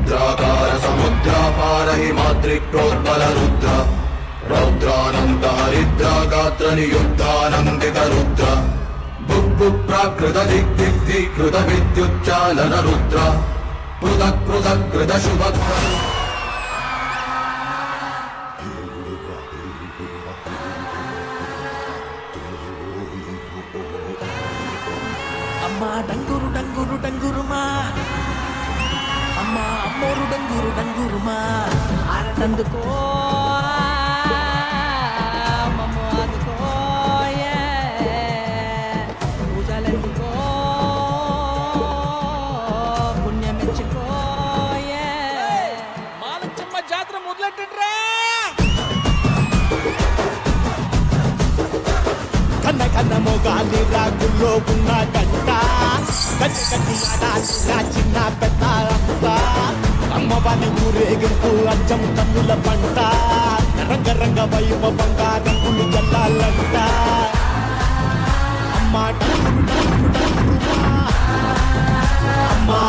रुद्राकार समुद्रापार हिमाद्रिक्रोद्बल रुद्र रौद्रानंद हरिद्रा गात्र नियुद्धानंदित रुद्र बुक् प्राकृत दिक् दिक् दिक्कृत विद्युच्चालन रुद्र पृथक् पृथक् कृत शुभ అమ్మా డంగురు డంగురు డంగురుమా అమ్మా అమ్మోరు డంగురు డంగురుమా ఆనందుకో మమ్మో అందుకో పూజలందుకో పుణ్యమెచ్చుకో మాలచ్చమ్మ జాతర మొదలెట్టండ్రా కన్న కన్న మొగాలి రాగుల్లో ఉన్న గంట గట్టి గట్టి ఆడాల్సిన చిన్న పెద్ద అంతా అమ్మవారి ఊరేగింపు అచ్చం కన్నుల పంట రంగ రంగ వైభవంగా రంగులు జల్లాలంట అమ్మా అమ్మా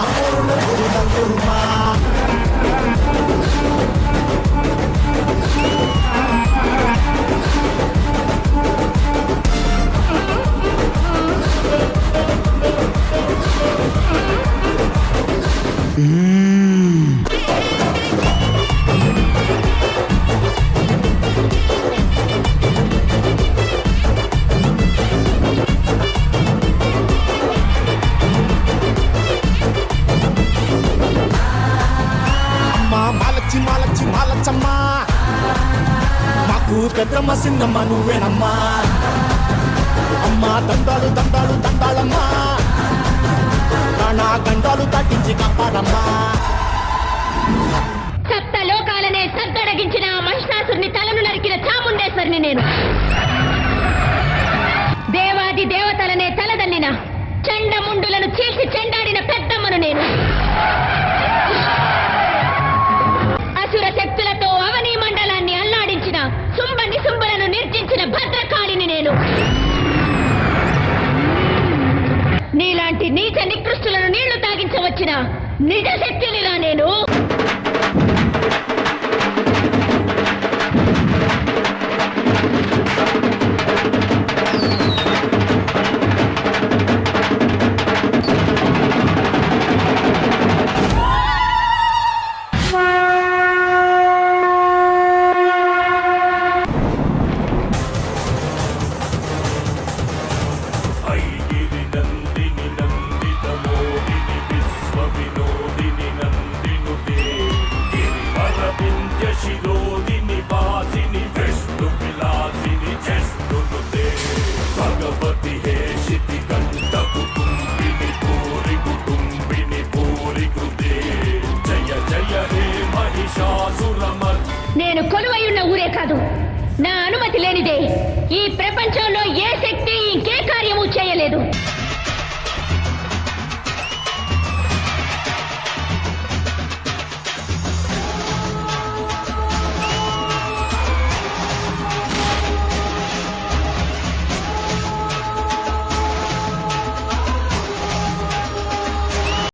మాలచ్చమ్మా మాకు పెద్దమ్మ సిన్నమ్మ నువ్వేనమ్మా అమ్మా దండాలు దండాలు దండాలమ్మా నా గండాలు తగ్గించి కాపాడమ్మా సప్త లోకాలనే సద్దడగించిన మహిషాసుని తలను నరికిన చాముండేశ్వరిని నేను దేవాది దేవతలనే తలదల్లిన చండముండులను చీల్చి చెండాడిన పెద్దమ్మను నేను అసుర శక్తులతో అవనీ మండలాన్ని అల్లాడించిన శుంభ నిశుంభులను నిర్జించిన భద్రకాళిని నేను నీలాంటి నీచ నికృష్టులను నీళ్లు తాగించవచ్చిన నిజ శక్తినిలా నేను నేను కొలువైయున్న ఊరే కాదు నా అనుమతి లేనిదే ఈ ప్రపంచంలో ఏ శక్తి ఇంకే కార్యము చేయలేదు